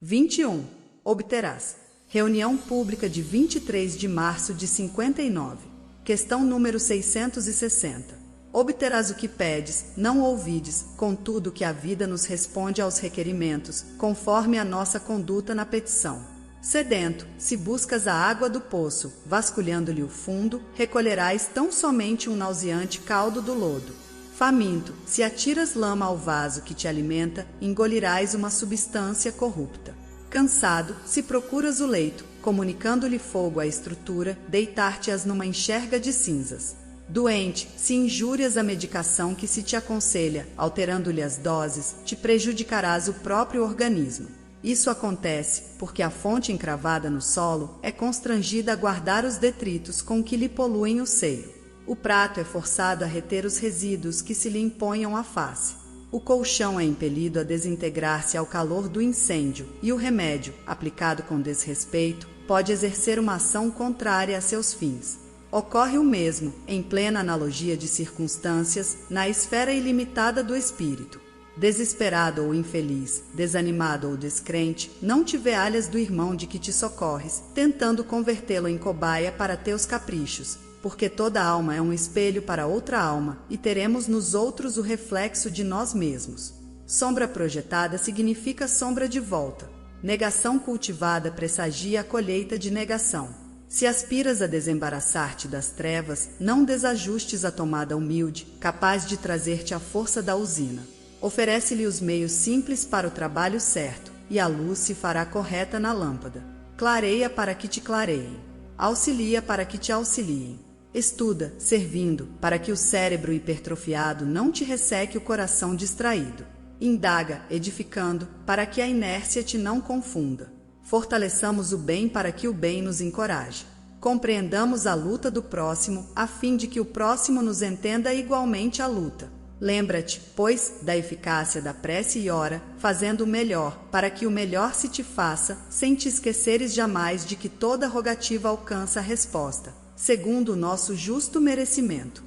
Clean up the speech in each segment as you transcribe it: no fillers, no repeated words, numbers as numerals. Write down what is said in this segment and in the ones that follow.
21. Obterás. Reunião pública de 23 de março de 59. Questão número 660. Obterás o que pedes, não ouvides, contudo que a vida nos responde aos requerimentos, conforme a nossa conduta na petição. Sedento, se buscas a água do poço, vasculhando-lhe o fundo, recolherás tão somente um nauseante caldo do lodo. Faminto, se atiras lama ao vaso que te alimenta, engolirás uma substância corrupta. Cansado, se procuras o leito, comunicando-lhe fogo à estrutura, deitar-te-ás numa enxerga de cinzas. Doente, se injúrias a medicação que se te aconselha, alterando-lhe as doses, te prejudicarás o próprio organismo. Isso acontece porque a fonte encravada no solo é constrangida a guardar os detritos com que lhe poluem o seio. O prato é forçado a reter os resíduos que se lhe imponham à face. O colchão é impelido a desintegrar-se ao calor do incêndio, e o remédio, aplicado com desrespeito, pode exercer uma ação contrária a seus fins. Ocorre o mesmo, em plena analogia de circunstâncias, na esfera ilimitada do espírito. Desesperado ou infeliz, desanimado ou descrente, não te vealhas do irmão de que te socorres, tentando convertê-lo em cobaia para teus caprichos, porque toda alma é um espelho para outra alma, e teremos nos outros o reflexo de nós mesmos. Sombra projetada significa sombra de volta. Negação cultivada pressagia a colheita de negação. Se aspiras a desembaraçar-te das trevas, não desajustes a tomada humilde, capaz de trazer-te a força da usina. Oferece-lhe os meios simples para o trabalho certo, e a luz se fará correta na lâmpada. Clareia para que te clareiem. Auxilia para que te auxiliem. Estuda, servindo, para que o cérebro hipertrofiado não te resseque o coração distraído. Indaga, edificando, para que a inércia te não confunda. Fortaleçamos o bem para que o bem nos encoraje. Compreendamos a luta do próximo, a fim de que o próximo nos entenda igualmente a luta. Lembra-te, pois, da eficácia da prece e ora, fazendo o melhor, para que o melhor se te faça, sem te esqueceres jamais de que toda rogativa alcança a resposta, segundo o nosso justo merecimento.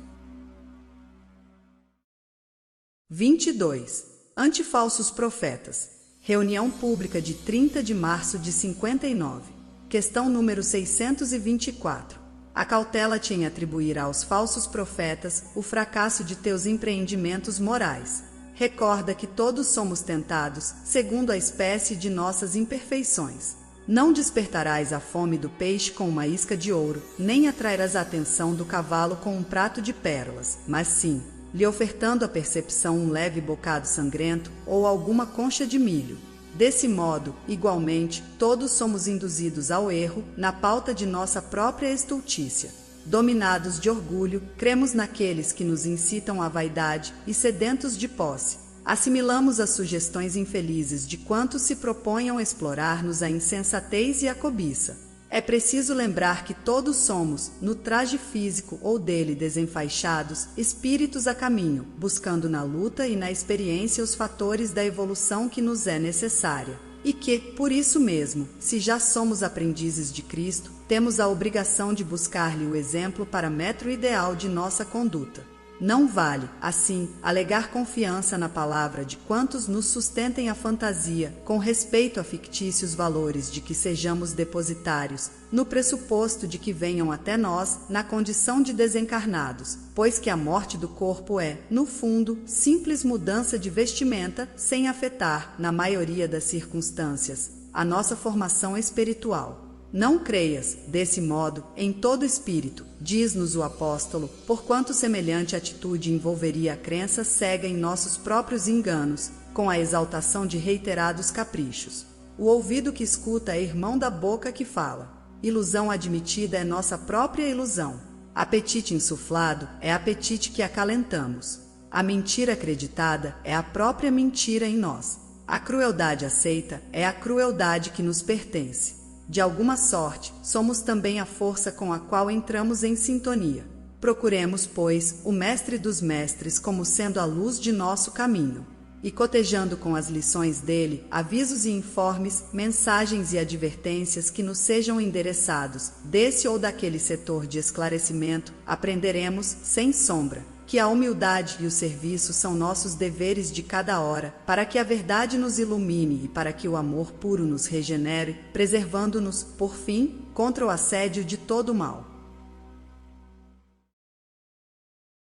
22. Antifalsos profetas. Reunião pública de 30 de março de 59. Questão número 624. Acautela-te em atribuir aos falsos profetas o fracasso de teus empreendimentos morais. Recorda que todos somos tentados, segundo a espécie de nossas imperfeições. Não despertarás a fome do peixe com uma isca de ouro, nem atrairás a atenção do cavalo com um prato de pérolas, mas sim, lhe ofertando à percepção um leve bocado sangrento ou alguma concha de milho. Desse modo, igualmente, todos somos induzidos ao erro na pauta de nossa própria estultícia. Dominados de orgulho, cremos naqueles que nos incitam à vaidade e sedentos de posse. Assimilamos as sugestões infelizes de quantos se proponham explorar-nos a insensatez e a cobiça. É preciso lembrar que todos somos, no traje físico ou dele desenfaixados, espíritos a caminho, buscando na luta e na experiência os fatores da evolução que nos é necessária. E que, por isso mesmo, se já somos aprendizes de Cristo, temos a obrigação de buscar-lhe o exemplo para metro ideal de nossa conduta. Não vale, assim, alegar confiança na palavra de quantos nos sustentem a fantasia, com respeito a fictícios valores de que sejamos depositários, no pressuposto de que venham até nós na condição de desencarnados, pois que a morte do corpo é, no fundo, simples mudança de vestimenta, sem afetar, na maioria das circunstâncias, a nossa formação espiritual. Não creias, desse modo, em todo espírito, diz-nos o apóstolo, porquanto semelhante atitude envolveria a crença cega em nossos próprios enganos, com a exaltação de reiterados caprichos. O ouvido que escuta é irmão da boca que fala. Ilusão admitida é nossa própria ilusão. Apetite insuflado é apetite que acalentamos. A mentira acreditada é a própria mentira em nós. A crueldade aceita é a crueldade que nos pertence. De alguma sorte, somos também a força com a qual entramos em sintonia. Procuremos, pois, o Mestre dos Mestres como sendo a luz de nosso caminho. E cotejando com as lições dele, avisos e informes, mensagens e advertências que nos sejam endereçados, desse ou daquele setor de esclarecimento, aprenderemos, sem sombra, que a humildade e o serviço são nossos deveres de cada hora, para que a verdade nos ilumine e para que o amor puro nos regenere, preservando-nos, por fim, contra o assédio de todo o mal.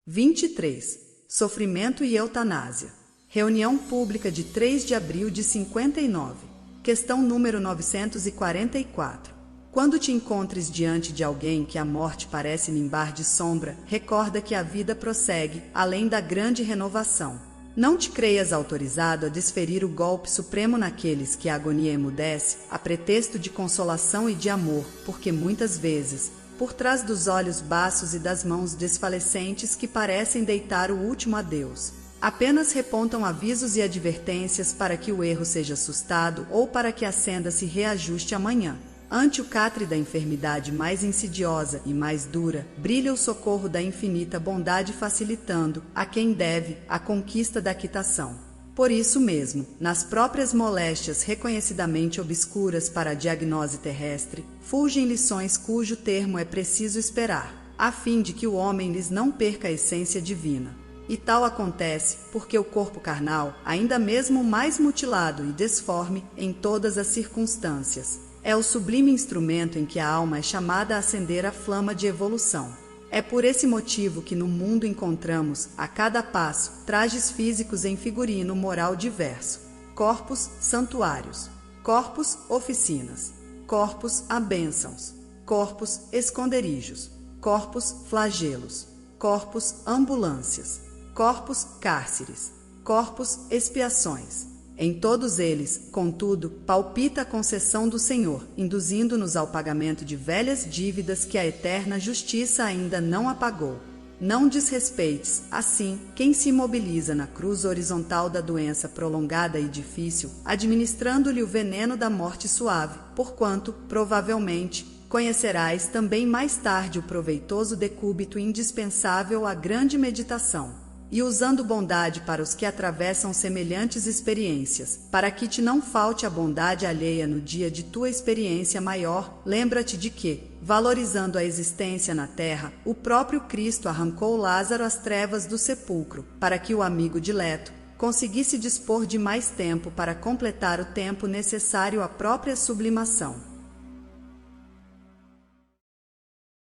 23. Sofrimento e eutanásia. Reunião pública de 3 de abril de 59. Questão número 944. Quando te encontres diante de alguém que a morte parece nimbar de sombra, recorda que a vida prossegue, além da grande renovação. Não te creias autorizado a desferir o golpe supremo naqueles que a agonia emudece, a pretexto de consolação e de amor, porque muitas vezes, por trás dos olhos baços e das mãos desfalecentes que parecem deitar o último adeus, apenas repontam avisos e advertências para que o erro seja assustado ou para que a senda se reajuste amanhã. Ante o catre da enfermidade mais insidiosa e mais dura, brilha o socorro da infinita bondade facilitando, a quem deve, a conquista da quitação. Por isso mesmo, nas próprias moléstias reconhecidamente obscuras para a diagnose terrestre, fulgem lições cujo termo é preciso esperar, a fim de que o homem lhes não perca a essência divina. E tal acontece porque o corpo carnal, ainda mesmo mais mutilado e desforme em todas as circunstâncias, é o sublime instrumento em que a alma é chamada a acender a flama de evolução. É por esse motivo que no mundo encontramos, a cada passo, trajes físicos em figurino moral diverso. Corpos, santuários. Corpos, oficinas. Corpos, a bênçãos. Corpos, esconderijos. Corpos, flagelos. Corpos, ambulâncias. Corpos, cárceres. Corpos, expiações. Em todos eles, contudo, palpita a concessão do Senhor, induzindo-nos ao pagamento de velhas dívidas que a eterna justiça ainda não apagou. Não desrespeites, assim, quem se imobiliza na cruz horizontal da doença prolongada e difícil, administrando-lhe o veneno da morte suave, porquanto, provavelmente, conhecerás também mais tarde o proveitoso decúbito indispensável à grande meditação. E usando bondade para os que atravessam semelhantes experiências, para que te não falte a bondade alheia no dia de tua experiência maior, lembra-te de que, valorizando a existência na terra, o próprio Cristo arrancou Lázaro às trevas do sepulcro, para que o amigo dileto conseguisse dispor de mais tempo para completar o tempo necessário à própria sublimação.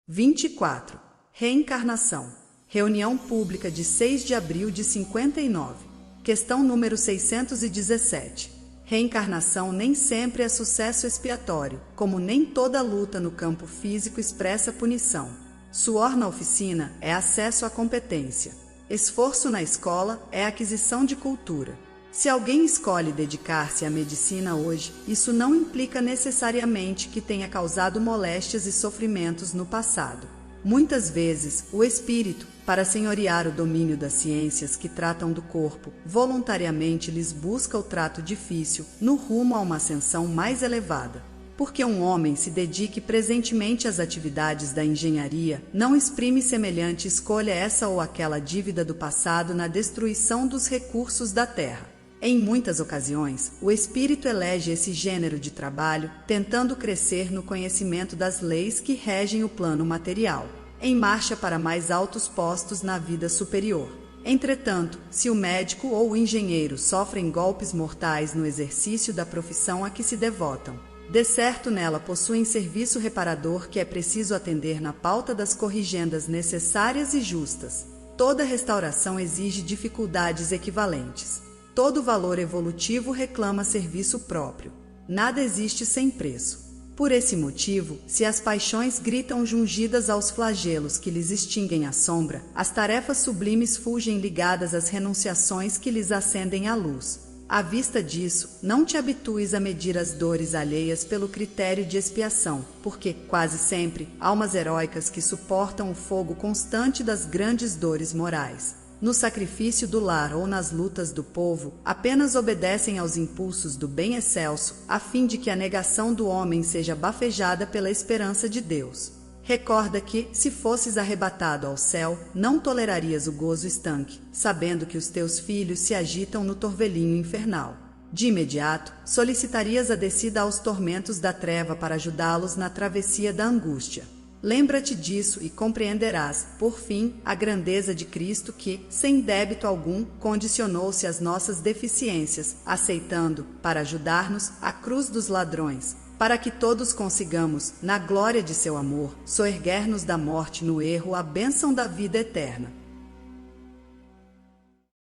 24. Reencarnação. Reunião pública de 6 de abril de 59. Questão número 617. Reencarnação nem sempre é sucesso expiatório, como nem toda luta no campo físico expressa punição. Suor na oficina é acesso à competência. Esforço na escola é aquisição de cultura. Se alguém escolhe dedicar-se à medicina hoje, isso não implica necessariamente que tenha causado moléstias e sofrimentos no passado. Muitas vezes, o espírito, para senhorear o domínio das ciências que tratam do corpo, voluntariamente lhes busca o trato difícil, no rumo a uma ascensão mais elevada. Porque um homem se dedique presentemente às atividades da engenharia, não exprime semelhante escolha essa ou aquela dívida do passado na destruição dos recursos da terra. Em muitas ocasiões, o espírito elege esse gênero de trabalho, tentando crescer no conhecimento das leis que regem o plano material, em marcha para mais altos postos na vida superior. Entretanto, se o médico ou o engenheiro sofrem golpes mortais no exercício da profissão a que se devotam, de certo nela possuem serviço reparador que é preciso atender na pauta das corrigendas necessárias e justas. Toda restauração exige dificuldades equivalentes. Todo valor evolutivo reclama serviço próprio. Nada existe sem preço. Por esse motivo, se as paixões gritam jungidas aos flagelos que lhes extinguem a sombra, as tarefas sublimes fulgem ligadas às renunciações que lhes acendem a luz. À vista disso, não te habitues a medir as dores alheias pelo critério de expiação, porque, quase sempre, almas heróicas que suportam o fogo constante das grandes dores morais, no sacrifício do lar ou nas lutas do povo, apenas obedecem aos impulsos do bem excelso, a fim de que a negação do homem seja bafejada pela esperança de Deus. Recorda que, se fosses arrebatado ao céu, não tolerarias o gozo estanque, sabendo que os teus filhos se agitam no torvelinho infernal. De imediato, solicitarias a descida aos tormentos da treva para ajudá-los na travessia da angústia. Lembra-te disso e compreenderás, por fim, a grandeza de Cristo que, sem débito algum, condicionou-se às nossas deficiências, aceitando, para ajudar-nos, a cruz dos ladrões, para que todos consigamos, na glória de seu amor, soerguer-nos da morte no erro à bênção da vida eterna.